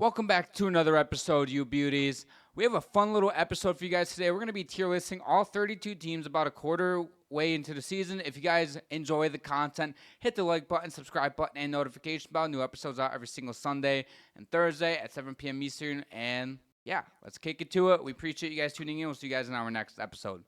Welcome back to another episode, you beauties. We have a fun little episode for you guys today. We're going to be tier listing all 32 teams about a quarter way into the season. If you guys enjoy the content, hit the like button, subscribe button, and notification bell. New episodes out every single Sunday and Thursday at 7 p.m. Eastern. And yeah, let's kick it to it. We appreciate you guys tuning in. We'll see you guys in our next episode.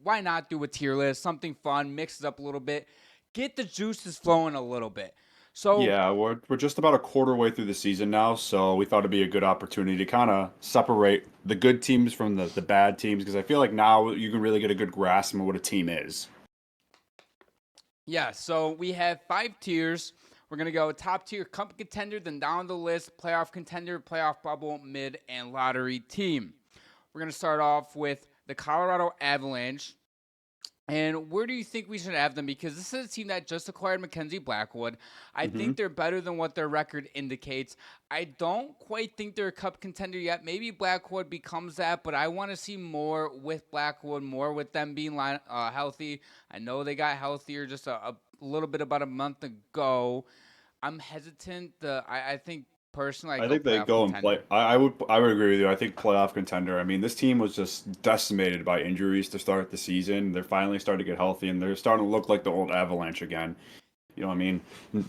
Why not do a tier list? Something fun, mix it up a little bit, get the juices flowing a little bit. So Yeah, we're just about a quarter way through the season now, so we thought it'd be a good opportunity to kind of separate the good teams from the bad teams because I feel like now you can really get a good grasp of what a team is. yeah, so we have 5 tiers. We're gonna go top tier, cup contender, then down the list, playoff contender, playoff bubble, mid, and lottery team. We're gonna start off with the Colorado Avalanche. And where do you think we should have them? Because this is a team that just acquired Mackenzie Blackwood. I hmm think they're better than what their record indicates. I don't quite think they're a cup contender yet. Maybe Blackwood becomes that, but I want to see more with Blackwood, more with them being healthy. I know they got healthier just a little bit about a month ago. I'm hesitant. I think personally, I I go think they playoff go and play. contender. I would agree with you. I think playoff contender. I mean, this team was just decimated by injuries to start the season. They're finally starting to get healthy, and they're starting to look like the old Avalanche again. You know what I mean?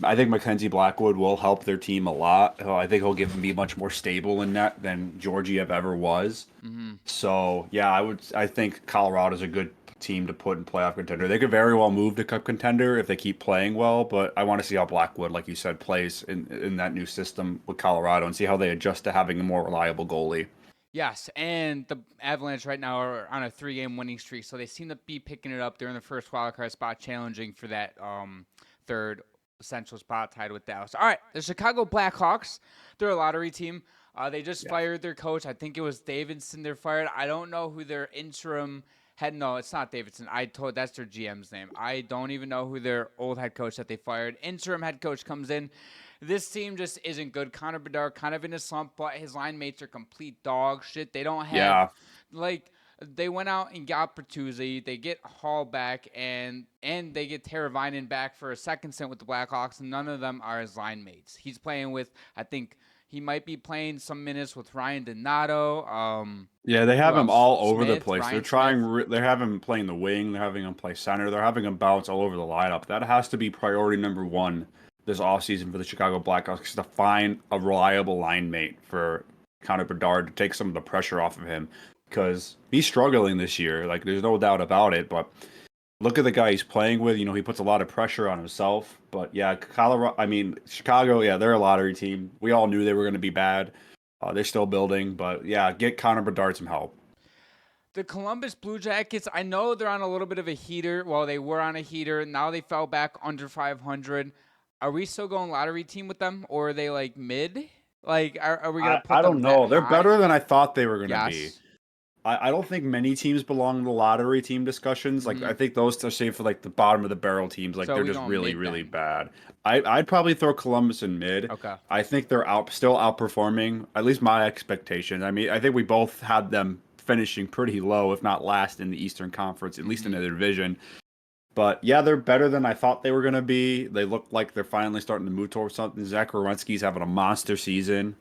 I think Mackenzie Blackwood will help their team a lot. I think he'll give them be much more stable in net than Georgiev ever was. Hmm. So yeah, I think Colorado's a good team to put in playoff contender. They could very well move to cup contender if they keep playing well, but I want to see how Blackwood, like you said, plays in that new system with Colorado and see how they adjust to having a more reliable goalie. Yes, and the Avalanche right now are on a 3-game winning streak, so they seem to be picking it up. They're in the first wildcard spot, challenging for that third essential spot, tied with Dallas. All right, the Chicago Blackhawks. They're a lottery team. They just Yeah. fired their coach. I think it was Davidson. They're fired. I don't know who their interim head. No, it's not Davidson. That's their GM's name. I don't even know who their old head coach that they fired. Interim head coach comes in. This team just isn't good. Connor Bedard kind of in a slump, but his line mates are complete dog shit. They don't have Yeah. like they went out and got Bertuzzi. They get Hall back and they get Teravainen back for a second stint with the Blackhawks, and none of them are his line mates. He's playing with I think he might be playing some minutes with Ryan Donato. Yeah, they Who have him else? all over the Smith, place. They're Ryan Smith. trying. They're having him playing the wing. They're having him play center. They're having him bounce all over the lineup. That has to be priority number one this offseason for the Chicago Blackhawks to find a reliable line mate for Connor Bedard to take some of the pressure off of him because he's struggling this year. Like, there's no doubt about it. But look at the guy he's playing with. You know, he puts a lot of pressure on himself. But yeah, Colorado. I mean, Chicago. Yeah, they're a lottery team. We all knew they were going to be bad. They're still building, but yeah, get Connor Bedard some help. The Columbus Blue Jackets, I know they're on a little bit of a heater. Well, they were on a heater. Now they fell back under 500. Are we still going lottery team with them, or are they like mid? Like, are we gonna I put don't them that know. They're high? better than I thought they were going to be. Yes. I don't think many teams belong in the lottery team discussions. Like, I Hmm. think those are saved for like the bottom of the barrel teams. Like, So they're we just going really, mid really then? bad. I'd probably throw Columbus in mid. Okay. I think they're still outperforming at least my expectations. I mean, I think we both had them finishing pretty low, if not last in the Eastern Conference, at least in Hmm. the division. But yeah, they're better than I thought they were going to be. They look like they're finally starting to move towards something. Zach Werenski's having a monster season.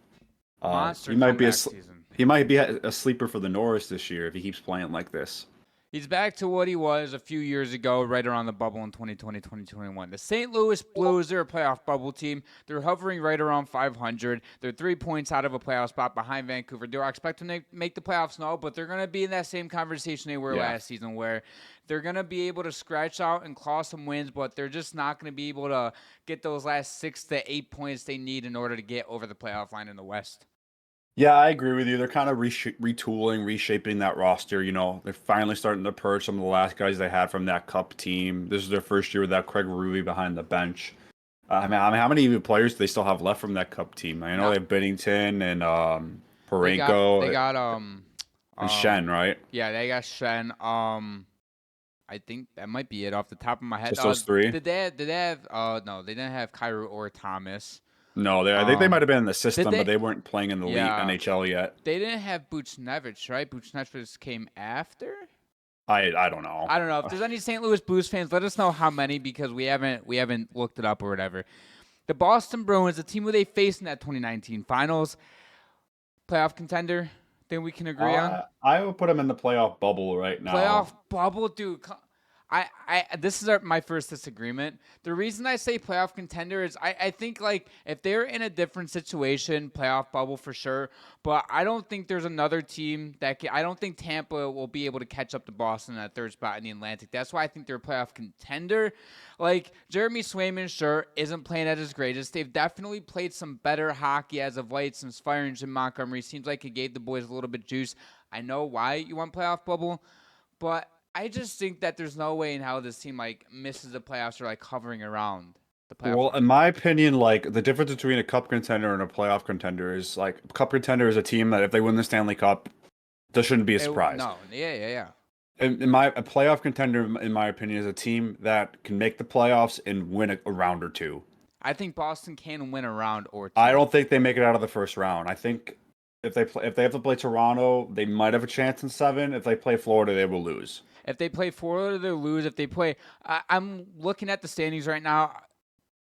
Monster He might be comeback season. he might be a sleeper for the Norris this year if he keeps playing like this. He's back to what he was a few years ago, right around the bubble in 2020, 2021. The St. Louis Blues, they're a playoff bubble team. They're hovering right around 500. They're 3 points out of a playoff spot behind Vancouver. Do I expect them to make the playoffs? No, but they're going to be in that same conversation they were Yeah. last season where they're going to be able to scratch out and claw some wins, but they're just not going to be able to get those last 6 to 8 points they need in order to get over the playoff line in the West. Yeah, I agree with you. They're kind of retooling, reshaping that roster. You know, they're finally starting to purge some of the last guys they had from that Cup team. This is their first year without Craig Ruby behind the bench. How many players do they still have left from that Cup team? I know Now, they have Binnington and they Parenko got and Shen, um right? yeah, they got Shen. I think that might be it off the top of my head. Just those three? Did they have no, they didn't have Cairo or Thomas. No, I think they might Um have been in the did system, but they they weren't playing in the elite yeah. NHL yet. They didn't have Buchnevich, right? Buchnevich came after? I don't know. I don't know if there's any St. Louis Blues fans. Let us know how many because we haven't looked it up or whatever. The Boston Bruins, the team who they faced in that 2019 Finals, playoff contender. Think we can agree on I would put them in the playoff bubble right now. playoff bubble, dude. This is my first disagreement. The reason I say playoff contender is I think like if they're in a different situation, playoff bubble for sure. But I don't think there's another team I don't think Tampa will be able to catch up to Boston at third spot in the Atlantic. That's why I think they're a playoff contender. Like Jeremy Swayman, sure, isn't playing at his greatest. They've definitely played some better hockey as of late since firing Jim Montgomery. Seems like it gave the boys a little bit of juice. I know why you want playoff bubble, but I just think that there's no way in how this team like misses the playoffs or like hovering around the playoff Well, line. in my opinion, like the difference between a cup contender and a playoff contender is like cup contender is a team that if they win the Stanley Cup, this shouldn't be a surprise. No, yeah. A playoff contender, in my opinion, is a team that can make the playoffs and win a round or two. I think Boston can win a round or I two. don't think they make it out of the first round. I think if they have to play Toronto, they might have a chance in seven. If they play Florida, they will lose. If they play Florida, they lose. If they play, I'm looking at the standings right now.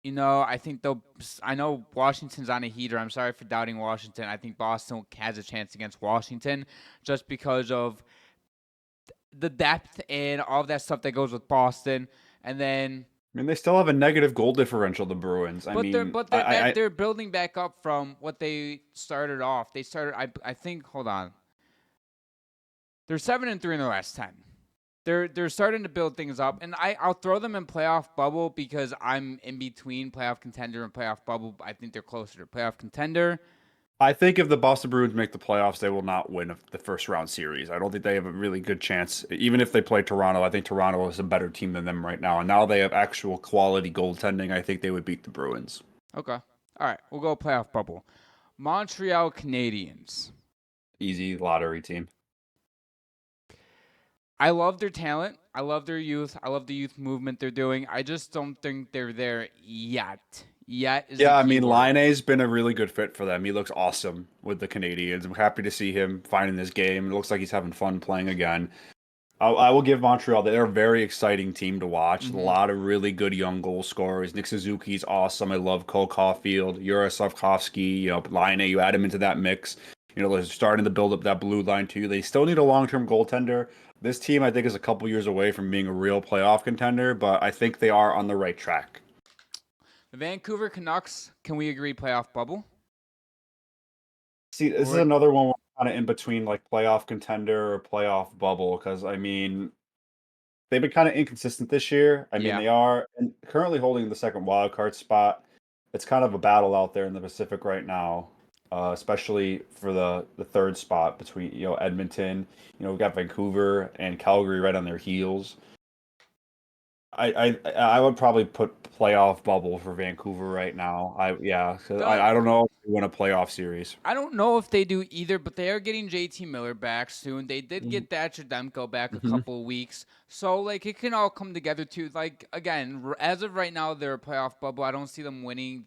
You know, I think they'll. I know Washington's on a heater. I'm sorry for doubting Washington. I think Boston has a chance against Washington just because of the depth and all of that stuff that goes with Boston. And then I mean, they still have a negative goal differential, the Bruins. I But they're mean, but they're they're building back up from what they started off. They started I think hold on. They're 7-3 in their last 10. They're starting to build things up, and I'll throw them in playoff bubble because I'm in between playoff contender and playoff bubble. I think they're closer to playoff contender. I think if the Boston Bruins make the playoffs, they will not win the first round series. I don't think they have a really good chance. Even if they play Toronto, I think Toronto is a better team than them right now. And now they have actual quality goaltending. I think they would beat the Bruins. Okay, all right, we'll go playoff bubble. Montreal Canadiens. Easy lottery team. I love their talent. I love their youth. I love the youth movement they're doing. I just don't think they're there yet. Yet is Yeah, the I key mean, word. Laine's been a really good fit for them. He looks awesome with the Canadians. I'm happy to see him finding this game. It looks like he's having fun playing again. I will give Montreal, they're a very exciting team to watch. A Hmm. lot of really good young goal scorers. Nick Suzuki's awesome. I love Cole Caulfield, Yura Slavkovsky, Laine, you add him into that mix. They're starting to build up that blue line too. They still need a long-term goaltender. This team, I think, is a couple years away from being a real playoff contender, but I think they are on the right track. The Vancouver Canucks. Can we agree playoff bubble? See, this is Or another one kind of in between like playoff contender or playoff bubble because I mean they've been kind of inconsistent this year. I mean yeah. they are and currently holding the second wild card spot. It's kind of a battle out there in the Pacific right now, especially for the third spot between Edmonton. We've got Vancouver and Calgary right on their heels. I would probably put playoff bubble for Vancouver right now. 'Cause The I don't know if they win a playoff series. I don't know if they do either, but they are getting JT Miller back soon. They did get Thatcher Demko back a Mm-hmm. couple of weeks. So like it can all come together too. Like again, as of right now they're a playoff bubble. I don't see them winning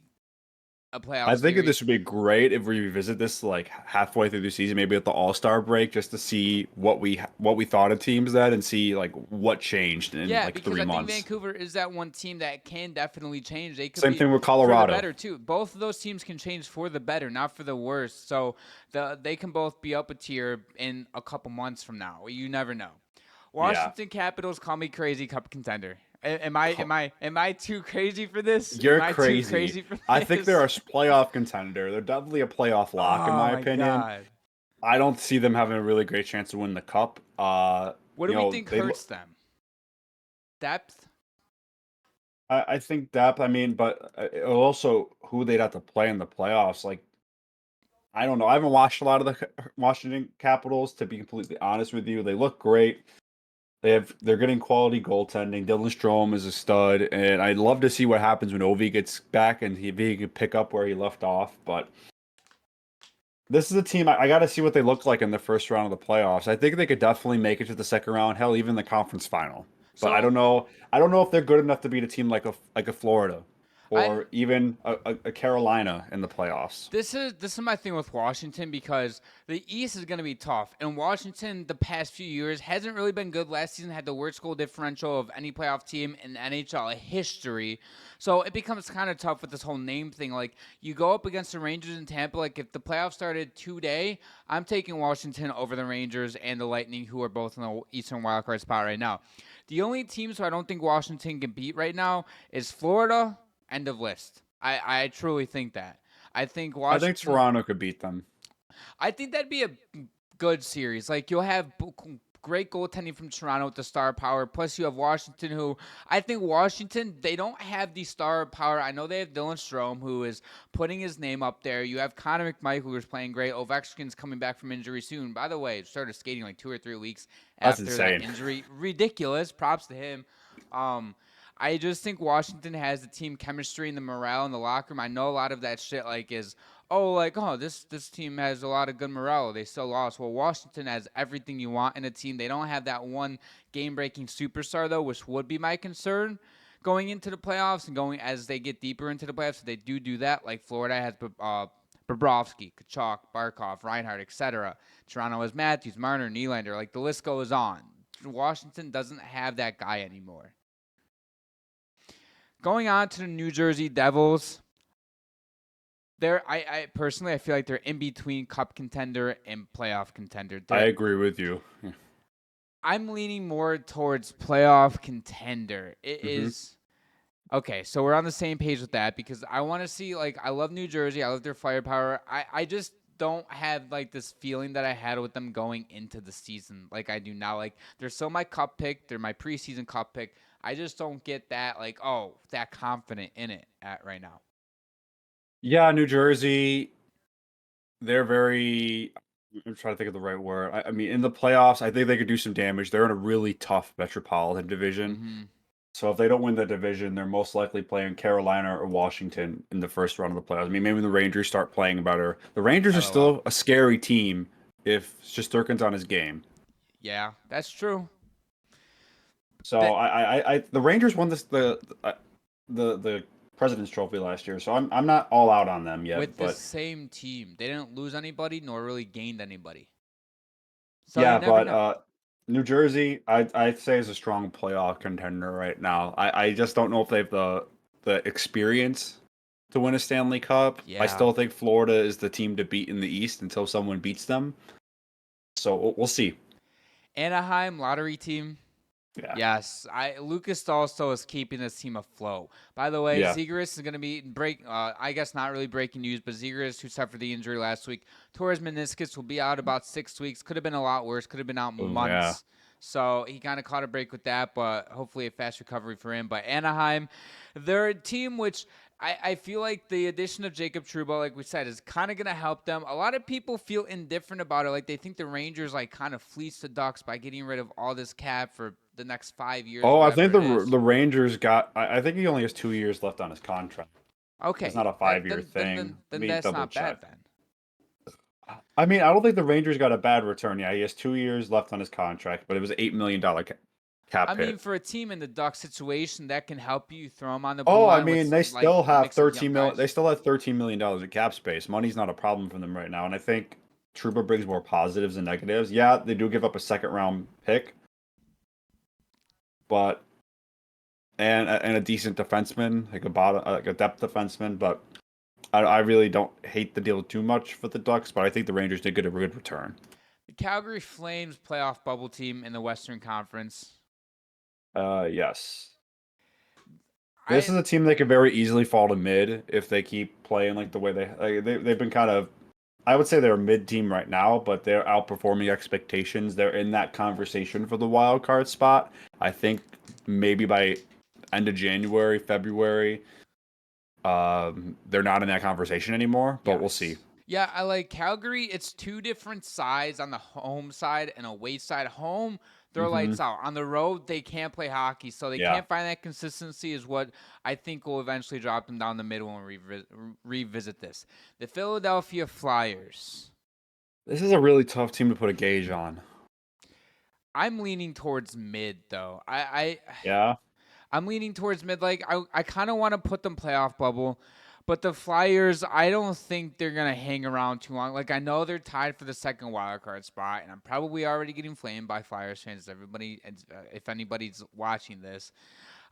a playoff I think that series. this would be great if we revisit this like halfway through the season, maybe at the All-Star break, just to see what we thought of teams then and see like what changed in Yeah, like because three I think months. Vancouver is that one team that can definitely change. They could Same be thing with for the Colorado. better too. Both of those teams can change for the better, not for the worse. So they can both be up a tier in a couple months from now. You never know. Yeah, Washington Capitals call me crazy cup contender. Am I too crazy for this? Am you're I too crazy. crazy for I think they're a this? playoff contender. They're definitely a playoff lock in Oh my my opinion. god. I don't see them having a really great chance to win the cup. What do we think They hurts them? Depth? I think depth. I mean, but also who they'd have to play in the playoffs. Like I don't know. I haven't watched a lot of the Washington Capitals to be completely honest with you. They look great. They're getting quality goaltending. Dylan Strome is a stud, and I'd love to see what happens when Ovi gets back and he can pick up where he left off. But this is a team I got to see what they look like in the first round of the playoffs. I think they could definitely make it to the second round, hell, even the conference final. But I So don't know. I don't know if they're good enough to beat a team like a Florida I or even a Carolina in the playoffs. This is my thing with Washington because the East is going to be tough, and Washington the past few years hasn't really been good. Last season had the worst goal differential of any playoff team in NHL history, so it becomes kind of tough with this whole name thing. Like you go up against the Rangers in Tampa. Like if the playoffs started today, I'm taking Washington over the Rangers and the Lightning, who are both in the Eastern wildcard spot right now. The only teams who I don't think Washington can beat right now is Florida. End of list. I truly think that. I think I think Washington. Toronto could beat them. I think that'd be a good series. Like you'll have great goaltending from Toronto with the star power. Plus you have Washington, who I think Washington they don't have the star power. I know they have Dylan Strome, who is putting his name up there. You have Connor McMichael, who's playing great. Ovechkin's coming back from injury soon. By the way, started skating like 2 or 3 weeks That's after that insane. injury. Ridiculous. Props to him. I just think Washington has the team chemistry and the morale in the locker room. I know a lot of that shit is this team has a lot of good morale. They still lost. Well, Washington has everything you want in a team. They don't have that one game-breaking superstar though, which would be my concern going into the playoffs and going as they get deeper into the playoffs. So they do that. Like Florida has Bobrovsky, Kachuk, Barkov, Reinhardt, etc. Toronto has Matthews, Marner, Nylander. Like the list goes on. Washington doesn't have that guy anymore. Going on to the New Jersey Devils, I personally I feel like they're in between cup contender and playoff contender. I agree with you. I'm leaning more towards playoff contender. It Mm-hmm. is okay, so we're on the same page with that because I want to see I love New Jersey, I love their firepower. I just don't have this feeling that I had with them going into the season like I do now. Like they're still my cup pick, they're my preseason cup pick. I just don't get that that confident in it right now. Yeah, New Jersey, they're very. I'm trying to think of the right word. I mean, in the playoffs, I think they could do some damage. They're in a really tough Metropolitan division. Mm-hmm. So if they don't win the division, they're most likely playing Carolina or Washington in the first round of the playoffs. I mean, maybe the Rangers start playing better. The Rangers are LOL. still a scary team if Shesterkin's on his game. Yeah, that's true. So That the Rangers won the President's Trophy last year, so I'm not all out on them yet. with the But same team, they didn't lose anybody nor really gained anybody. So you yeah, never but know. New Jersey, I'd say is a strong playoff contender right now. I just don't know if they have the experience to win a Stanley Cup. I Yeah. still think Florida is the team to beat in the East until someone beats them. So we'll see. Anaheim lottery team. Yeah. Yes, Lucas also is keeping this team afloat. By the way, Yeah. Zegras is going to be I guess not really breaking news, but Zegras, who suffered the injury last week, tore his meniscus, will be out about 6 weeks. Could have been a lot worse. Could have been out Oh yeah. months. So he kind of caught a break with that, but hopefully a fast recovery for him. But Anaheim, they're a team which I feel like the addition of Jacob Trouba, like we said, is kind of going to help them. A lot of people feel indifferent about it. Like they think the Rangers kind of fleeced the Ducks by getting rid of all this cap for the next 5 years, Oh, I whatever think it is. the Rangers got. I think he only has 2 years left on his contract. It's not Okay, a 5 year thing. Let then me that's double not bad check. then. I mean, I don't think the Rangers got a bad return. Yeah, he has 2 years left on his contract, but it was an $8 million I cap mean, hit. for a team in the Duck situation, that can help you throw them on the blue Oh, I line mean, with they still a have mix of young They guys. still have $13 million in cap space. Money's not a problem for them right now, and I think Trouba brings more positives than negatives. Yeah, they do give up a second round pick, but and a decent defenseman, like a depth defenseman. But I really don't hate the deal too much for the Ducks, but I think the Rangers did get a good return. The Calgary Flames playoff bubble team in the Western Conference. Yes. This I is a team that could very easily fall to mid if they keep playing like the way they've been kind of. I would say they're a mid team right now, but they're outperforming expectations. They're in that conversation for the wild card spot. I think maybe by end of January, February, they're not in that conversation anymore. But we'll see. Yes. Yeah, I like Calgary. It's two different sides on the home side and away side. Home, they're Hmm. lights out. On the road, they can't play hockey, so they Yeah, can't find that consistency. Is what I think will eventually drop them down the middle and revisit this. The Philadelphia Flyers. this is a really tough team to put a gauge on. I'm leaning towards mid though. Yeah, I'm leaning towards mid. Like I kind of want to put them playoff bubble, but the Flyers, I don't think they're gonna hang around too long. Like I know they're tied for the second wild card spot, and I'm probably already getting flamed by Flyers fans. Everybody, if anybody's watching this,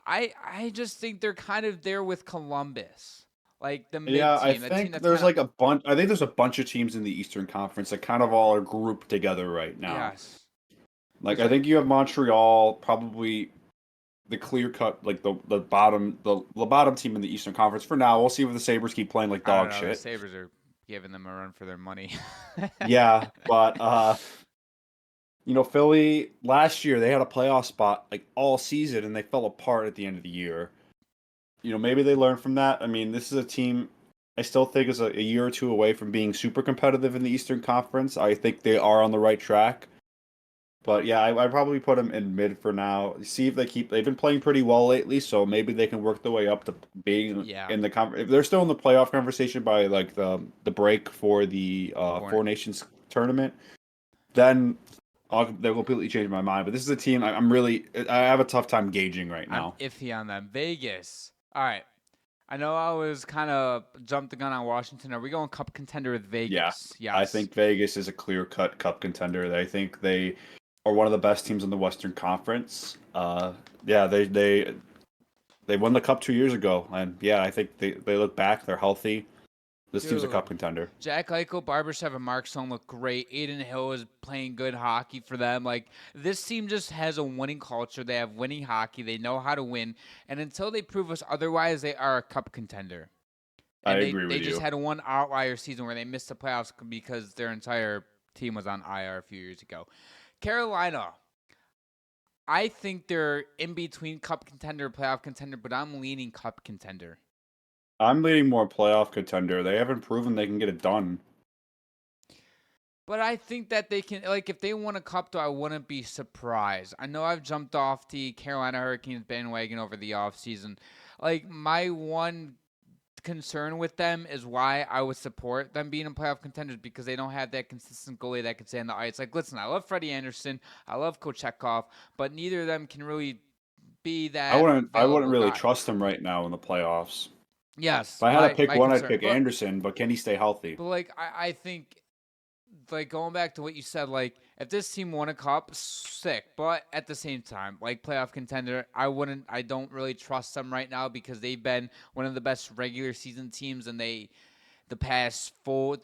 I just think they're kind of there with Columbus, like the mid Yeah, I team, a team think that's there's kind of like a bunch. I think there's a bunch of teams in the Eastern Conference that kind of all are grouped together right now. yes. Like There's I like think you have Montreal, probably the clear cut, like the bottom team in the Eastern Conference for now. We'll see if the Sabres keep playing like I don't dog know. The shit. Sabres are giving them a run for their money. Yeah, but Philly last year they had a playoff spot like all season and they fell apart at the end of the year. Maybe they learned from that. I mean, this is a team I still think is a year or two away from being super competitive in the Eastern Conference. I think they are on the right track. But yeah, I probably put them in mid for now. See if they've been playing pretty well lately, so maybe they can work their way up to being Yeah, in the if they're still in the playoff conversation by like the break for the for Four Nations tournament, then they'll completely change my mind. But this is a team I have a tough time gauging right I'm now. iffy on them. Vegas. All right. I know I was kind of jumped the gun on Washington. Are we going cup contender with Yeah, Vegas? I Yes. think Vegas is a clear-cut cup contender. I think they are one of the best teams in the Western Conference. Yeah, they won the cup 2 years ago, and yeah, I think they look back. They're healthy. This team's a Dude. cup contender. Jack Eichel, Barbashev, and Mark Stone look great. Aiden Hill is playing good hockey for them. Like, this team just has a winning culture. They have winning hockey. They know how to win. And until they prove us otherwise, they are a cup contender. I And agree they with just you. had one outlier season where they missed the playoffs because their entire team was on IR a few years ago. Carolina, I think they're in between cup contender and playoff contender, but I'm leaning cup contender. I'm leaning more playoff contender. They haven't proven they can get it done. But I think that they can, like, if they won a cup, though, I wouldn't be surprised. I know I've jumped off the Carolina Hurricanes bandwagon over the offseason. Like, my one concern with them is why I would support them being in playoff contenders because they don't have that consistent goalie that can stay on the ice. Like, listen, I love Freddie Anderson, I love Kochetkov, but neither of them can really be I that wouldn't I wouldn't available really guy. trust them right now in the playoffs. If Yes, I had to pick my one, I'd concern, pick Anderson, but can he stay healthy? but like I think like going back to what you said, like if this team won a cup, sick. But at the same time, like playoff contender, I don't really trust them right now because they've been one of the best regular season teams, and the past 4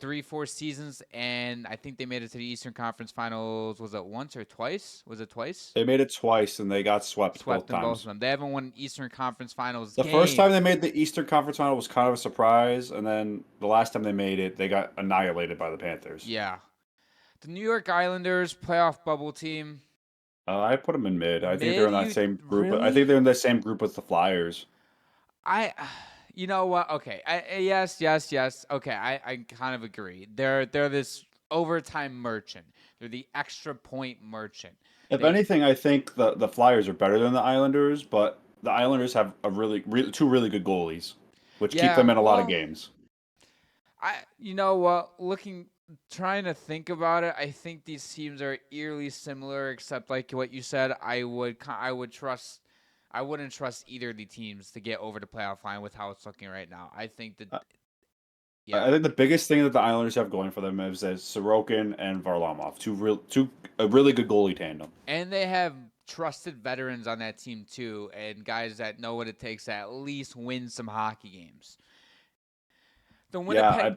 seasons, and I think they made it to the Eastern Conference Finals. Was it once or twice? Was it twice? They made it twice and they got swept both Swept in both of times. them. They haven't won an Eastern Conference Finals The first time game. they made the Eastern Conference Final was kind of a surprise, and then the last time they made it, they got annihilated by the Panthers. Yeah, the New York Islanders playoff bubble team. I put them in mid. I think they're Mid, in that you same group. I think really? they're in the same group with the Flyers. I, you know what? Okay, yes, yes, yes. Okay, I kind of agree. They're this overtime merchant. They're the extra point merchant. If They, anything, I think the Flyers are better than the Islanders, but the Islanders have two really good goalies, which keep yeah. them in a lot of Well, games. you know what? Trying to think about it, I think these teams are eerily similar, except like what you said. I wouldn't trust either of the teams to get over the playoff line with how it's looking right now. I think that, I yeah. I think the biggest thing that the Islanders have going for them is that Sorokin and Varlamov, a really good goalie tandem. And they have trusted veterans on that team too, and guys that know what it takes to at least win some hockey games. The Yeah, Winnipeg,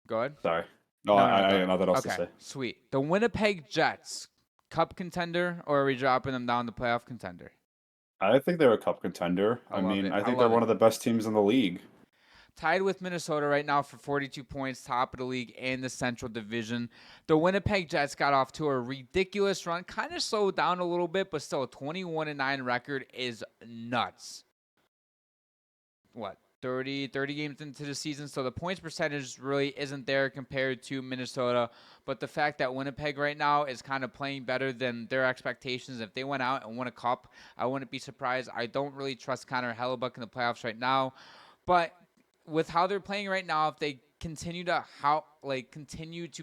go ahead. sorry. No, No, no, go I got ahead. nothing else to Okay, say. sweet. The Winnipeg Jets, cup contender, or are we dropping them down to playoff contender? I think they're a cup contender. I I love mean, it. I I think they're love one it. of the best teams in the league. Tied with Minnesota right now for 42 points, top of the league and the Central Division. The Winnipeg Jets got off to a ridiculous run, kind of slowed down a little bit, but still a 21-9 record is nuts. What, 30 games into the season, so the points percentage really isn't there compared to Minnesota. But the fact that Winnipeg right now is kind of playing better than their expectations, if they went out and won a cup, I wouldn't be surprised. I don't really trust Connor Hellebuck in the playoffs right now, but with how they're playing right now, if they continue to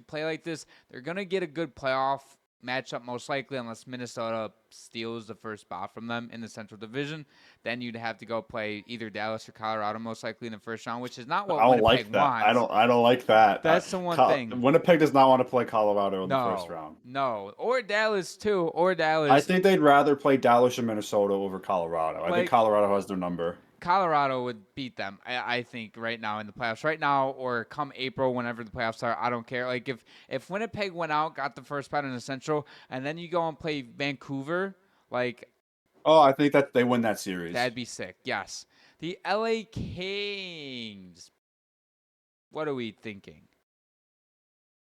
play like this, they're gonna get a good playoff matchup most likely, unless Minnesota steals the first spot from them in the Central Division. then you'd have to go play either Dallas or Colorado, most likely in the first round, which is not what I don't Winnipeg like that. wants. I don't like that. That's the one thing. Winnipeg does not want to play Colorado in the first No, round. no, or Dallas too, or I Dallas. think they'd rather play Dallas or Minnesota over Colorado. I think Like Colorado has their number. Colorado would beat them, I think, right now in the playoffs. Right now, or come April, whenever the playoffs are, I don't care. Like if Winnipeg went out, got the first spot in the Central, and then you go and play Vancouver, like Oh, I think that they win that series. that'd be sick. Yes, the LA Kings. What are we thinking?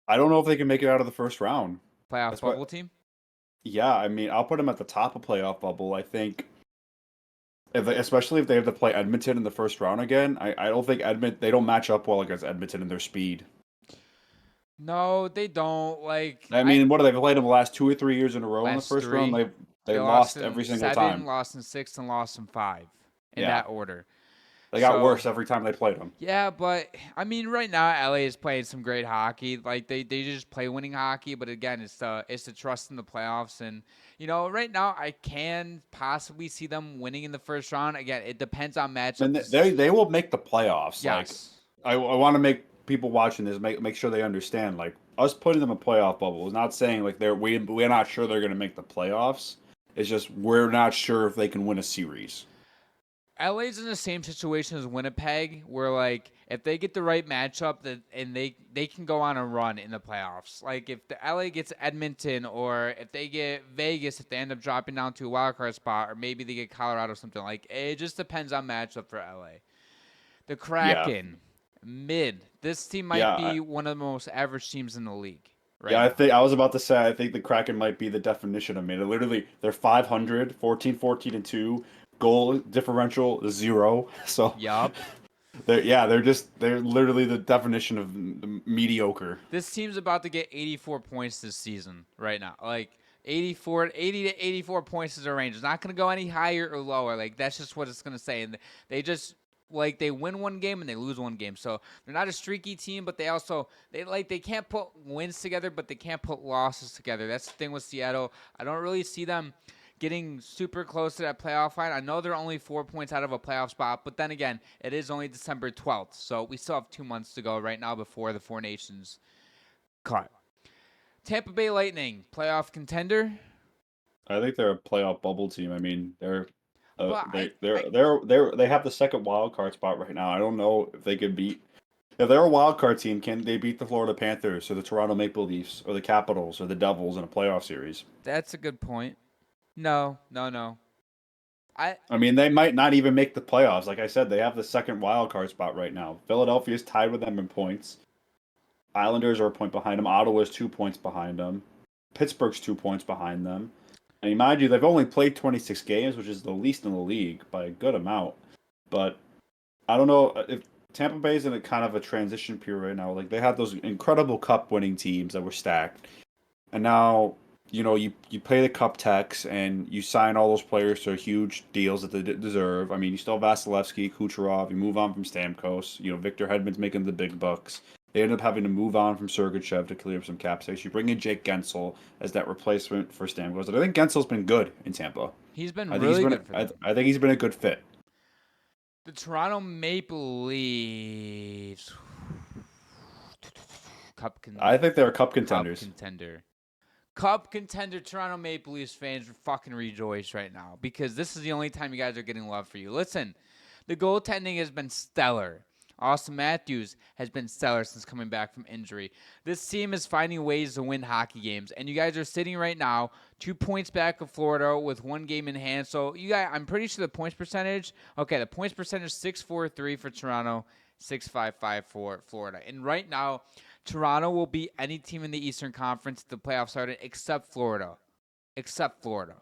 I don't know if they can make it out of the first round. Playoff That's bubble what. team? Yeah, I mean, I'll put them at the top of playoff bubble. I think, especially if they have to play Edmonton in the first round again. I don't think they don't match up well against Edmonton in their speed. No, they don't. Like I mean, what have they played them the last 2 or 3 years in a row in the last first round? three. They Lost lost in every single 7, time. lost in 6, and lost in 5 in Yeah, that order. they got So worse every time they played them. yeah, but I mean, right now LA is playing some great hockey. Like they just play winning hockey, but again, it's the trust in the playoffs. And right now I can possibly see them winning in the first round. Again, it depends on And matchups. they will make the playoffs. Like Yes. I want to make people watching this make sure they understand. Like us putting them in playoff bubble is not saying like we're not sure they're going to make the playoffs. It's just we're not sure if they can win a series. LA's in the same situation as Winnipeg, where like if they get the right matchup, and they can go on a run in the playoffs. Like if the LA gets Edmonton, or if they get Vegas, if they end up dropping down to a wild card spot, or maybe they get Colorado or something. Like it just depends on matchup for LA. The Yeah, Kraken, mid. This team might yeah, be one of the most average teams in the league right yeah. I now. think I was about to say I think the Kraken might be the definition of mid. Literally, they're 500, 14-14-2, goal differential 0. So Yup. they're literally the definition of mediocre. This team's about to get 84 points this season right now. Like 80 to 84 points is their range. It's not going to go any higher or lower. Like that's just what it's going to say. And they just like they win one game and they lose one game. So they're not a streaky team, but they can't put wins together, but they can't put losses together. That's the thing with Seattle. I don't really see them getting super close to that playoff line. I know they're only 4 points out of a playoff spot, but then again, it is only December 12th, so we still have 2 months to go right now before the Four Nations cut. Tampa Bay Lightning, playoff contender. I think they're a playoff bubble team. I mean, But they have the second wild card spot right now. I don't know if they could beat. If they're a wild card team, can they beat the Florida Panthers or the Toronto Maple Leafs or the Capitals or the Devils in a playoff series? that's a good point. No, no, no. I I mean, they might not even make the playoffs. Like I said, they have the second wild card spot right now. Philadelphia is tied with them in points. Islanders are a point behind them. Ottawa's 2 points behind them. Pittsburgh's 2 points behind them. And mind you, they've only played 26 games, which is the least in the league by a good amount. But I don't know if Tampa Bay's in a kind of a transition period right now. Like they had those incredible cup winning teams that were stacked. And now, you pay the cup tax and you sign all those players to huge deals that they deserve. I mean, you still have Vasilevsky, Kucherov, you move on from Stamkos. Victor Hedman's making the big bucks. They end up having to move on from Sergachev to clear up some cap space. You bring in Jake Gensel as that replacement for Stamkos. And I think Gensel's been good in Tampa. he's been I think he's really been good for them. I think he's been a good fit. The Toronto Maple Leafs, I think they're cup cup contenders. contender. Cup contender Toronto Maple Leafs fans fucking rejoice right now because this is the only time you guys are getting love for you. Listen, the goaltending has been stellar. Austin Matthews has been stellar since coming back from injury. This team is finding ways to win hockey games, and you guys are sitting right now 2 points back of Florida with 1 game in hand. So you guys, I'm pretty sure the points percentage. Okay, the points percentage 6-4-3 for Toronto, 6-5-5 for Florida. And right now, Toronto will beat any team in the Eastern Conference at the playoffs started except Florida. Except Florida.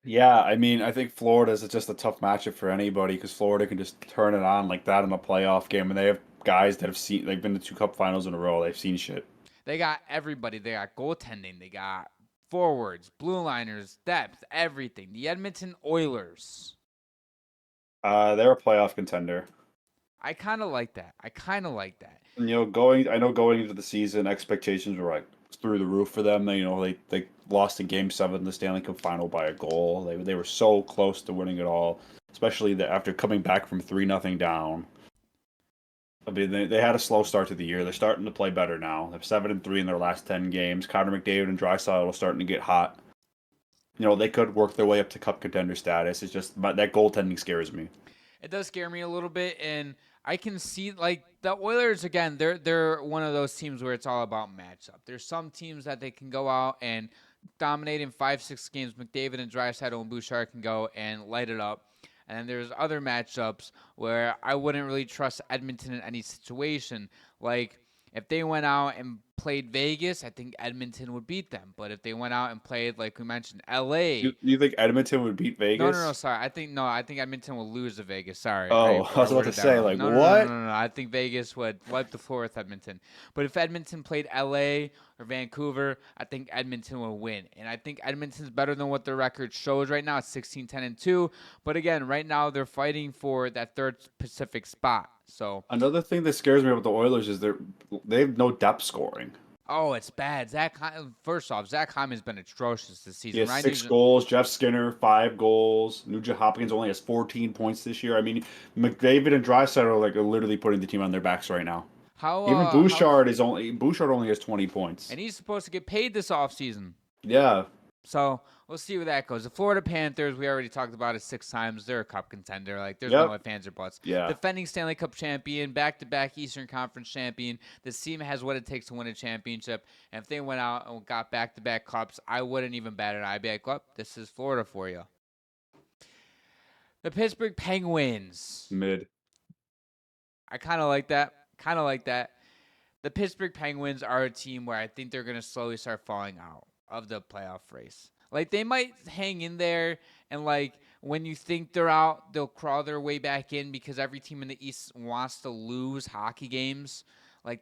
Yeah, I mean, I think Florida's just a tough matchup for anybody because Florida can just turn it on like that in a playoff game, and they have guys that they've been to 2 cup finals in a row. They've seen shit. They got everybody. They got goaltending. They got forwards, blue liners, depth, everything. The Edmonton Oilers. They're a playoff contender. I kind of like that. And, going into the season, expectations were like through the roof for them. They lost in Game 7 in the Stanley Cup Final by a goal. They were so close to winning it all, especially after coming back from 3-0 down. I mean, they had a slow start to the year. They're starting to play better now. They're 7-3 in their last 10 games. Connor McDavid and Draisaitl are starting to get hot. They could work their way up to Cup contender status. It's just but that goaltending scares me. It does scare me a little bit, and I can see like the Oilers again. They're one of those teams where it's all about matchup. There's some teams that they can go out and dominate in 5-6 games. McDavid and Draisaitl and Bouchard can go and light it up. And then there's other matchups where I wouldn't really trust Edmonton in any situation. Like if they went out and played Vegas, I think Edmonton would beat them. But if they went out and played, like we mentioned, LA. You think Edmonton would beat Vegas? No, sorry. I think Edmonton will lose to Vegas. Sorry. Oh, I was about to say, like, what? No. I think Vegas would wipe the floor with Edmonton. But if Edmonton played LA or Vancouver, I think Edmonton will win. And I think Edmonton's better than what their record shows right now. It's 16-10-2. But again, right now they're fighting for that third Pacific spot. So another thing that scares me about the Oilers is they have no depth scoring. Oh, it's bad. First off, Zach Hyman's been atrocious this season. He has 6 goals. Jeff Skinner, 5 goals. Nugent Hopkins only has 14 points this year. I mean, McDavid and Draisaitl are literally putting the team on their backs right now. Even Bouchard only has 20 points. And he's supposed to get paid this offseason. Yeah. So we'll see where that goes. The Florida Panthers, we already talked about it 6 times. They're a cup contender. There's no ifs, ands, or buts. Yeah. Defending Stanley Cup champion, back-to-back Eastern Conference champion. This team has what it takes to win a championship. And if they went out and got back-to-back cups, I wouldn't even bat an eye. I'd be like, well, this is Florida for you. The Pittsburgh Penguins. Mid. I kind of like that. The Pittsburgh Penguins are a team where I think they're going to slowly start falling out of the playoff race. They might hang in there, and when you think they're out, they'll crawl their way back in because every team in the East wants to lose hockey games.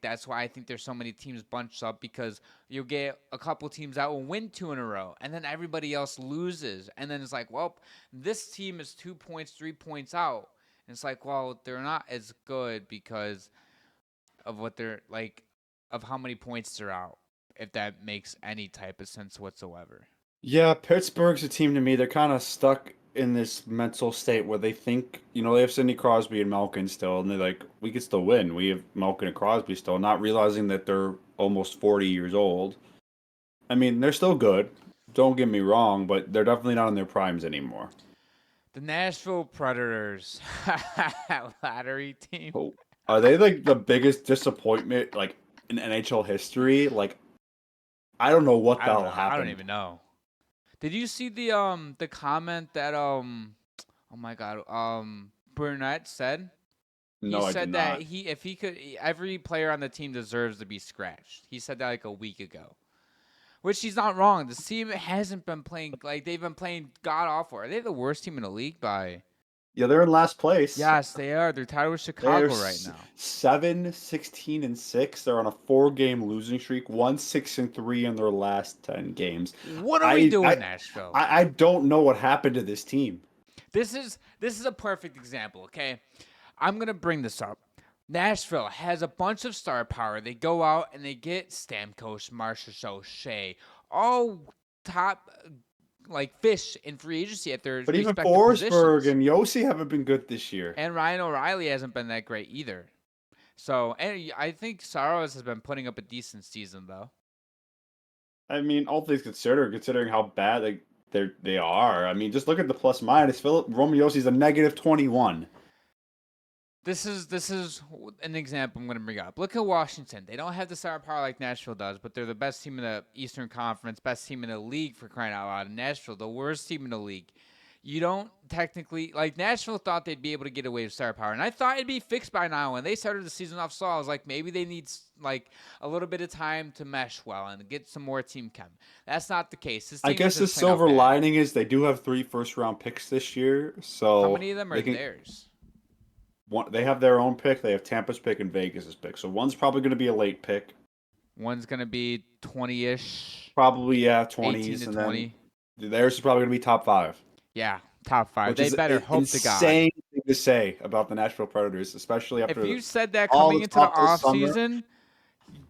That's why I think there's so many teams bunched up, because you'll get a couple teams that will win 2 in a row, and then everybody else loses. And then it's well, this team is 2 points, 3 points out. And it's well, they're not as good because of what they're of how many points they're out, if that makes any type of sense whatsoever. Yeah, Pittsburgh's a team to me. They're kind of stuck in this mental state where they think, they have Sidney Crosby and Malkin still, and they're like, we could still win. We have Malkin and Crosby still, not realizing that they're almost 40 years old. I mean, they're still good. Don't get me wrong, but they're definitely not in their primes anymore. The Nashville Predators, lottery team. Oh, are they the biggest disappointment in NHL history? I don't know what the hell happened. I don't even know. Did you see the comment that oh my god, Burnett said? No, he said I did that not. if he could, every player on the team deserves to be scratched. He said that a week ago. Which he's not wrong. The team hasn't been playing they've been playing god awful. Are they the worst team in the league by? Yeah, they're in last place. Yes, they are. They're tied with Chicago right now. 7-16-6. They're on a 4-game losing streak. 1-6-3 in their last 10 games. What are we doing, Nashville? I don't know what happened to this team. This is a perfect example. Okay, I'm gonna bring this up. Nashville has a bunch of star power. They go out and they get Stamkos, Marchessault, Shea, all top fish in free agency at their but even respective Forsberg positions. and Yossi haven't been good this year. And Ryan O'Reilly hasn't been that great either. So, and I think Saros has been putting up a decent season though. I mean, all things considered, considering how bad they are. I mean, just look at the plus minus. Roman Yossi's a -21. This is an example I'm going to bring up. Look at Washington. They don't have the star power like Nashville does, but they're the best team in the Eastern Conference, best team in the league, for crying out loud. And Nashville, the worst team in the league. You don't technically Nashville thought they'd be able to get away with star power, and I thought it'd be fixed by now. When they started the season off slow, I was like, maybe they need a little bit of time to mesh well and get some more team chem. That's not the case. This team I guess the silver lining is they do have 3 first-round picks this year. So how many of them are theirs? They have their own pick. They have Tampa's pick and Vegas's pick. So one's probably going to be a late pick. One's going to be 20-ish. Probably, yeah, 20s. 18 to 20. Theirs is probably going to be top 5. Yeah, top 5. Which they is better hope to God. Insane thing to say about the Nashville Predators, especially after. If you said that coming into the offseason,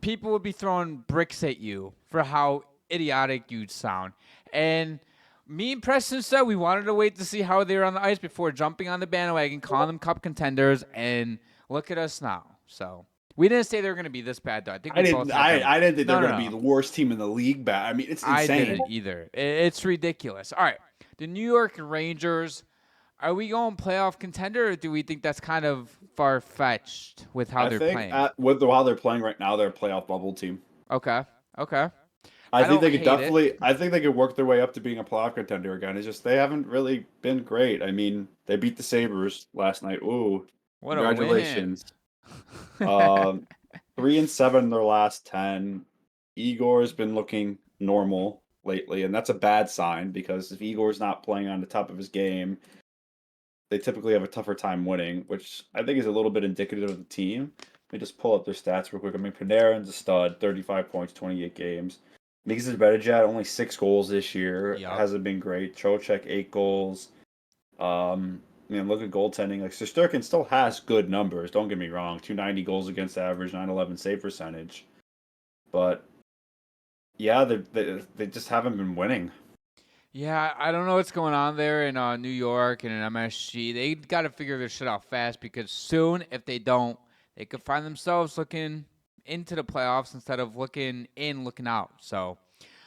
people would be throwing bricks at you for how idiotic you'd sound. And me and Preston said we wanted to wait to see how they were on the ice before jumping on the bandwagon, calling them cup contenders, and look at us now. So we didn't say they were going to be this bad, though. I think we both had them. I didn't think No, they're no, going to be no. the worst team in the league. Bad. I mean, it's I insane. didn't either. It's ridiculous. All right. The New York Rangers, are we going playoff contender, or do we think that's kind of far-fetched with how I they're think playing? with how they're playing right now, they're a playoff bubble team. Okay. Okay. I I think don't they could hate it. definitely. I think they could work their way up to being a playoff contender again. It's just they haven't really been great. I mean, they beat the Sabres last night. Ooh, What a win. congratulations. Um, 3-7 in their last 10. Igor's been looking normal lately, and that's a bad sign because if Igor's not playing on the top of his game, they typically have a tougher time winning, which I think is a little bit indicative of the team. Let me just pull up their stats real quick. I mean, Panarin's a stud, 35 points, 28 games. Mika Zibanejad, only 6 goals this year. Yup. Hasn't been great. Trocheck, 8 goals. Look at goaltending. Like, Shesterkin still has good numbers. Don't get me wrong. 290 goals against average, 911 save percentage. But, yeah, they just haven't been winning. Yeah, I don't know what's going on there in New York and in MSG. They got to figure their shit out fast because soon, if they don't, they could find themselves looking into the playoffs instead of looking in, looking out. So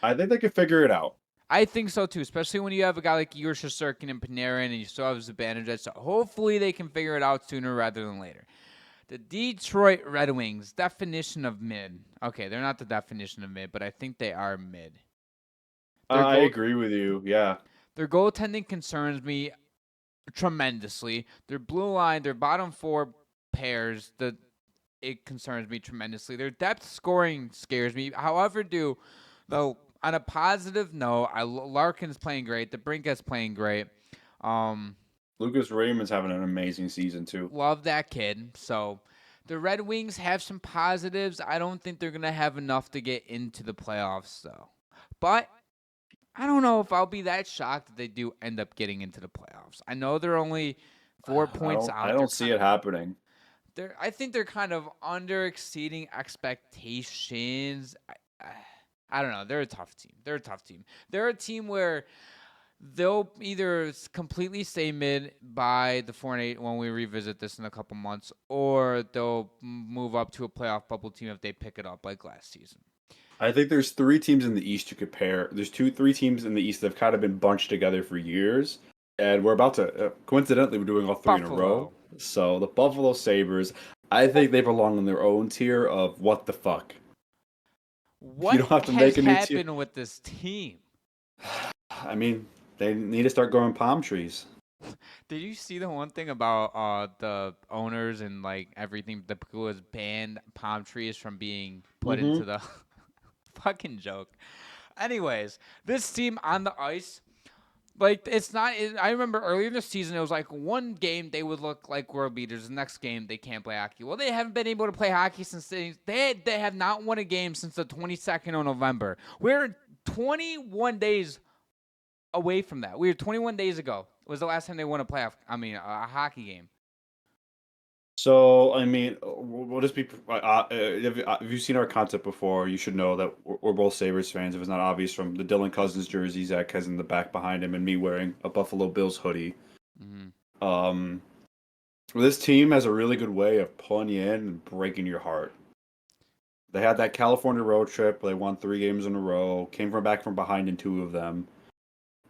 I think they could figure it out. I think so too, especially when you have a guy like Igor Shesterkin and Panarin and you still have Zibanejad. So hopefully they can figure it out sooner rather than later. The Detroit Red Wings, definition of mid. Okay, they're not the definition of mid, but I think they are mid. I agree with you. Yeah. Their goaltending concerns me tremendously. Their blue line, their bottom four pairs, it concerns me tremendously. Their depth scoring scares me. However, though on a positive note, Larkin's playing great. The Brinket's playing great. Lucas Raymond's having an amazing season too. Love that kid. So the Red Wings have some positives. I don't think they're gonna have enough to get into the playoffs though. But I don't know if I'll be that shocked that they do end up getting into the playoffs. I know they're only 4 points out. I don't see it happening. I think they're kind of under exceeding expectations. I don't know. They're a tough team. They're a team where they'll either completely stay mid by the 4-8 when we revisit this in a couple months, or they'll move up to a playoff bubble team if they pick it up like last season. I think there's 3 teams in the East to compare. There's 3 teams in the East that have kind of been bunched together for years, and we're about to coincidentally we're doing all 3 in a row. So the Buffalo Sabres, I think they belong in their own tier of what the fuck. What you don't have to has make a new happened with this team? I mean, they need to start growing palm trees. Did you see the one thing about the owners and like everything? The was banned palm trees from being put into the fucking joke. Anyways, this team on the ice, like it's not. I remember earlier in the season, it was like one game they would look like world beaters. The next game they can't play hockey. Well, they haven't been able to play hockey since they have not won a game since the 22nd of November. We're 21 days away from that. We were 21 days ago. It was the last time they won a hockey game. So, I mean, we'll just be. If you've seen our content before, you should know that we're both Sabres fans. If it's not obvious from the Dylan Cousins jersey Zach has in the back behind him, and me wearing a Buffalo Bills hoodie. Mm-hmm. This team has a really good way of pulling you in and breaking your heart. They had that California road trip. They won 3 games in a row. Came back from behind in 2 of them.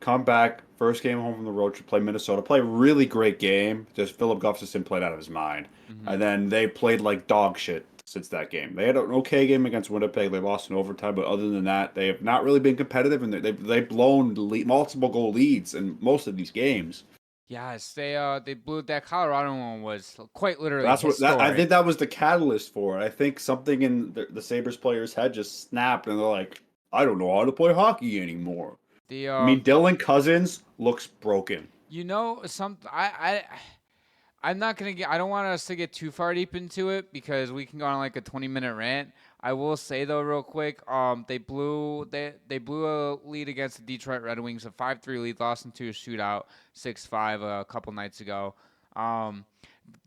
Come back, first game home from the road trip, play Minnesota, play a really great game. Just Philip Gustafsson played out of his mind. Mm-hmm. And then they played like dog shit since that game. They had an okay game against Winnipeg. They lost in overtime, but other than that, they have not really been competitive, and they've blown multiple goal leads in most of these games. Yes, they blew that Colorado one was quite literally. That's what I think that was the catalyst for it. I think something in the Sabres players' head just snapped, and they're like, I don't know how to play hockey anymore. I mean, Dylan Cousins looks broken. You know, I'm not gonna get. I don't want us to get too far deep into it because we can go on like a 20-minute rant. I will say though, real quick, they blew a lead against the Detroit Red Wings, a 5-3 lead, lost into a shootout, 6-5 a couple nights ago.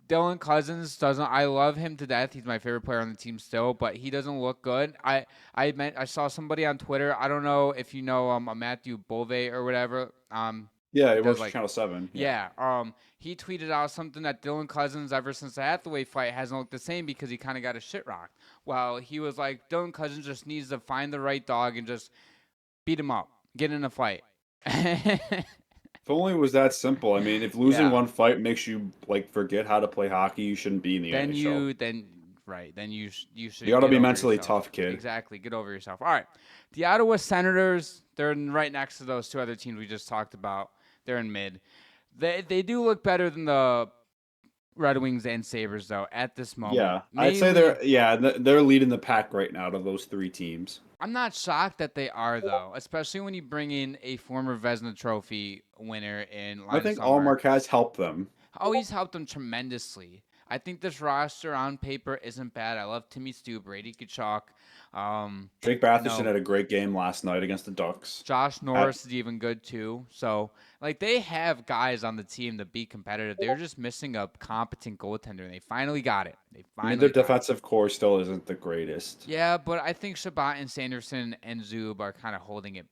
Dylan Cousins doesn't. I love him to death. He's my favorite player on the team still, but he doesn't look good. I saw somebody on Twitter. I don't know if you know a Matthew Bove or whatever. Yeah, He he does works for like Channel 7. Yeah. yeah. He tweeted out something that Dylan Cousins ever since the Hathaway fight hasn't looked the same because he kind of got his shit rocked. Well, he was like Dylan Cousins just needs to find the right dog and just beat him up, get in a fight. If only it was that simple. I mean, if losing Yeah. one fight makes you like forget how to play hockey, you shouldn't be in the Then NHL. you then right then you You should got to get be over mentally yourself. tough, kid. Exactly, get over yourself. All right, the Ottawa Senators. They're right next to those two other teams we just talked about. They're in mid. They do look better than the Red Wings and Sabres though at this moment. Yeah, I'd say Mainly, they're leading the pack right now of those three teams. I'm not shocked that they are though, especially when you bring in a former Vezina Trophy winner in I Linus think Ullmark. Allmark has helped them. Oh, he's helped them tremendously. I think this roster on paper isn't bad. I love Timmy Stu, Brady Kachuk. Jake You Batherson know, had a great game last night against the Ducks. Josh Had, Norris is even good too. So, like, they have guys on the team to be competitive. They're just missing a competent goaltender, and they finally got it. They I mean, their finally got it. defensive core still isn't the greatest. Yeah, but I think Shabbat and Sanderson and Zub are kind of holding it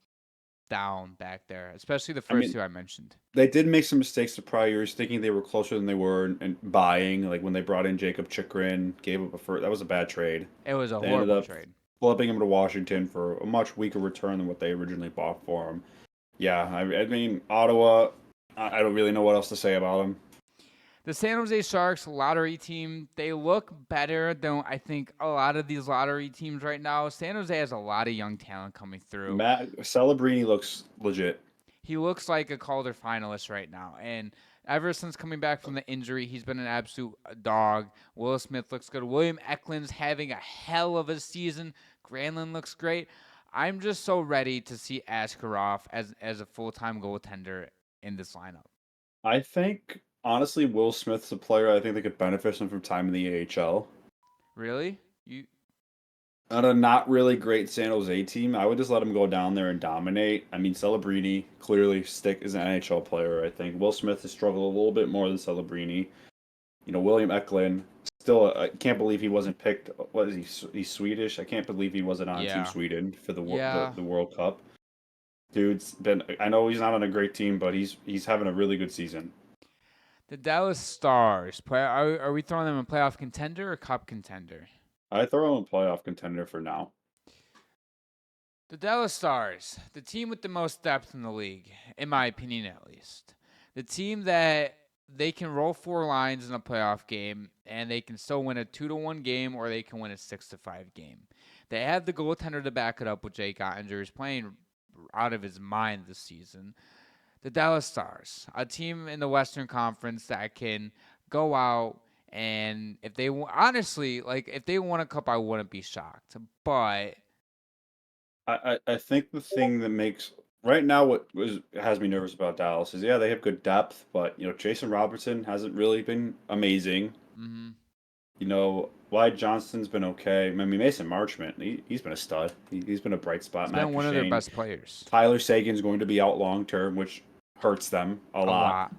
down back there, especially the I first mean, two I mentioned. they did make some mistakes the prior years, thinking they were closer than they were, and buying. Like when they brought in Jacob Chikrin, gave up a first. That was a bad trade. It was a They ended horrible up trade. flipping him to Washington for a much weaker return than what they originally bought for him. Yeah, I mean Ottawa. I don't really know what else to say about them. The San Jose Sharks lottery team, they look better than I think a lot of these lottery teams right now. San Jose has a lot of young talent coming through. Matt Celebrini looks legit. He looks like a Calder finalist right now. And ever since coming back from the injury, he's been an absolute dog. Will Smith looks good. William Eklund's having a hell of a season. Granlund looks great. I'm just so ready to see Askarov as a full-time goaltender in this lineup. I think honestly, Will Smith's a player I think that could benefit him from time in the AHL. Really? You On a not really great San Jose team, I would just let him go down there and dominate. I mean, Celebrini clearly stick is an NHL player. I think Will Smith has struggled a little bit more than Celebrini. You know, William Eklund still. I can't believe he wasn't picked. What is he? He's Swedish. I can't believe he wasn't on Team Yeah. Sweden for Yeah. the World Cup. Dude's been. I know he's not on a great team, but he's having a really good season. The Dallas Stars. Are we throwing them a playoff contender or cup contender? I throw him a playoff contender for now. The Dallas Stars, the team with the most depth in the league, in my opinion at least. The team that they can roll four lines in a playoff game and they can still win a 2-1 game or they can win a 6-5 game. They have the goaltender to back it up with Jake Ottinger, who's playing out of his mind this season. The Dallas Stars, a team in the Western Conference that can go out and if they honestly like if they won a cup, I wouldn't be shocked. But I think the thing that makes right now has me nervous about Dallas is they have good depth, but Jason Robertson hasn't really been amazing. mhm, Wyatt Johnston's been okay. I mean Mason Marchment, he's been a stud. He's been a bright spot. he's Matt been one of their Duchene, best players. Tyler Sagan's going to be out long term, which hurts them a A lot. lot.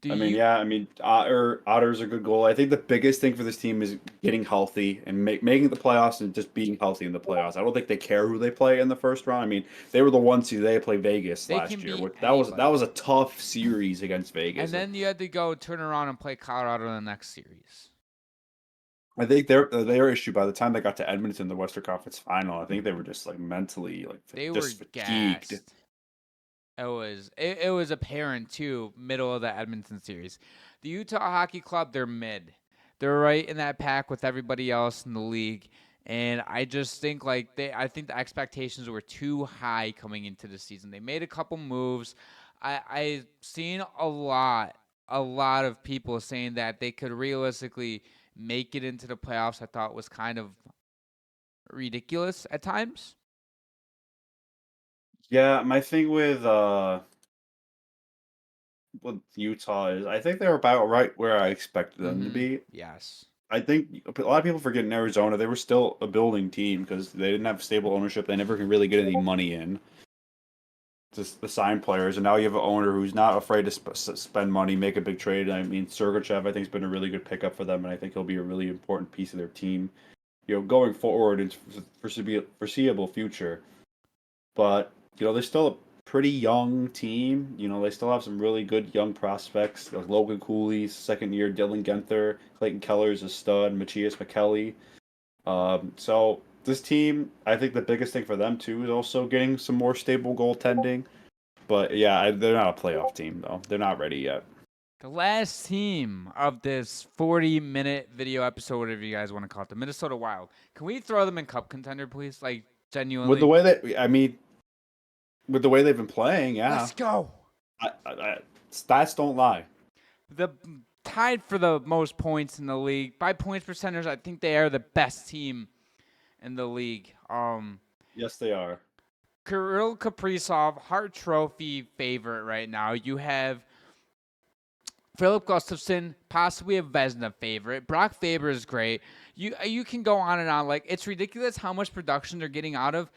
Do I mean, you? yeah, I mean, Otter's a good goal. I think the biggest thing for this team is getting healthy and making the playoffs and just being healthy in the playoffs. I don't think they care who they play in the first round. I mean, they were the one seed. They played Vegas They can last year. beat That anybody. was a tough series against And Vegas. then you had to go turn around and play Colorado in the next series. I think their issue by the time they got to Edmonton, the Western Conference Final, I think they were just like mentally They were just fatigued. gassed. It was apparent too, middle of the Edmonton series. The Utah Hockey Club, they're mid. They're right in that pack with everybody else in the league. And I just think I think the expectations were too high coming into the season. They made a couple moves. I've seen a lot of people saying that they could realistically make it into the playoffs. I thought was kind of ridiculous at times. Yeah, my thing with Utah is I think they're about right where I expected them to Mm-hmm. be. Yes. I think a lot of people forget in Arizona they were still a building team because they didn't have stable ownership. They never can really get any money in. just the sign players, and now you have an owner who's not afraid to spend money, make a big trade. I mean, Sergachev, I think, has been a really good pickup for them, and I think he'll be a really important piece of their team, going forward into foreseeable future. But they're still a pretty young team. They still have some really good young prospects, like Logan Cooley's second year, Dylan Genther, Clayton Keller's a stud, Machias McKelly. So this team, I think the biggest thing for them too is also getting some more stable goaltending. But yeah, they're not a playoff team though. They're not ready yet. The last team of this 40-minute video episode, whatever you guys want to call it, the Minnesota Wild. Can we throw them in cup contender, please? Like, With the genuinely? way that I mean, with the way they've been playing, yeah. Let's go. Stats don't lie. The tied for the most points in the league. By points percentage, I think they are the best team in the league. Yes, they are. Kirill Kaprizov, Hart Trophy favorite right now. You have Philip Gustafson, possibly a Vezina favorite. Brock Faber is great. You can go on and on. Like, it's ridiculous how much production they're getting out of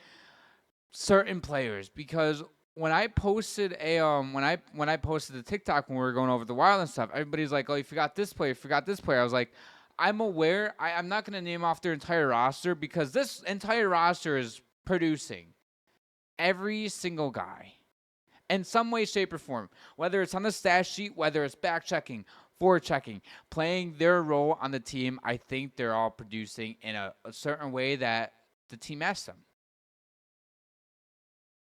certain players, because when I posted when I posted the TikTok when we were going over the Wild and stuff, everybody's like, "Oh, you forgot this player, you forgot this player." I was like, I'm aware. I'm not going to name off their entire roster because this entire roster is producing every single guy in some way, shape, or form. Whether it's on the stat sheet, whether it's back checking, forward checking, playing their role on the team, I think they're all producing in a certain way that the team asks them.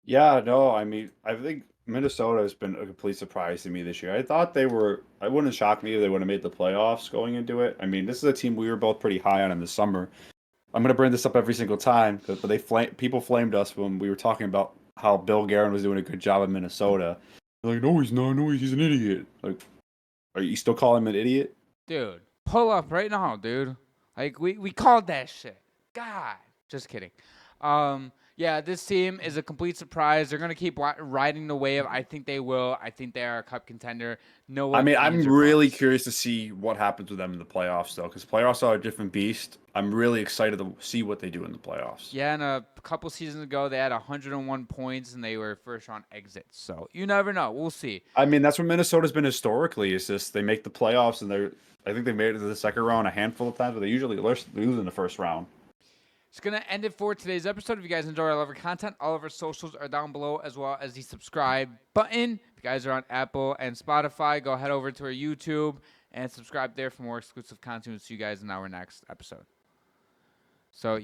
Yeah, no, I mean, I think Minnesota has been a complete surprise to me this year. I thought they were, I wouldn't shock me if they would have made the playoffs going into it. I mean, this is a team we were both pretty high on in the summer. I'm going to bring this up every single time, but people flamed us when we were talking about how Bill Guerin was doing a good job in Minnesota. They're like, no, he's not. No, he's an idiot. Like, are you still calling him an idiot? Dude, pull up right now, dude. Like, we called that shit. God. Just kidding. Yeah, this team is a complete surprise. They're going to keep riding the wave. I think they will. I think they are a cup contender. I Noah mean, Beans I'm or really bust. curious to see what happens with them in the playoffs, though, because playoffs are a different beast. I'm really excited to see what they do in the playoffs. Yeah, and a couple seasons ago, they had 101 points, and they were first round exits. So you never know. We'll see. I mean, that's what Minnesota's been historically. Is just they make the playoffs, and I think they made it to the second round a handful of times, but they usually lose in the first round. It's going to end it for today's episode. If you guys enjoy all of our content, all of our socials are down below, as well as the subscribe button. If you guys are on Apple and Spotify, go head over to our YouTube and subscribe there for more exclusive content. We'll see you guys in our next episode. So,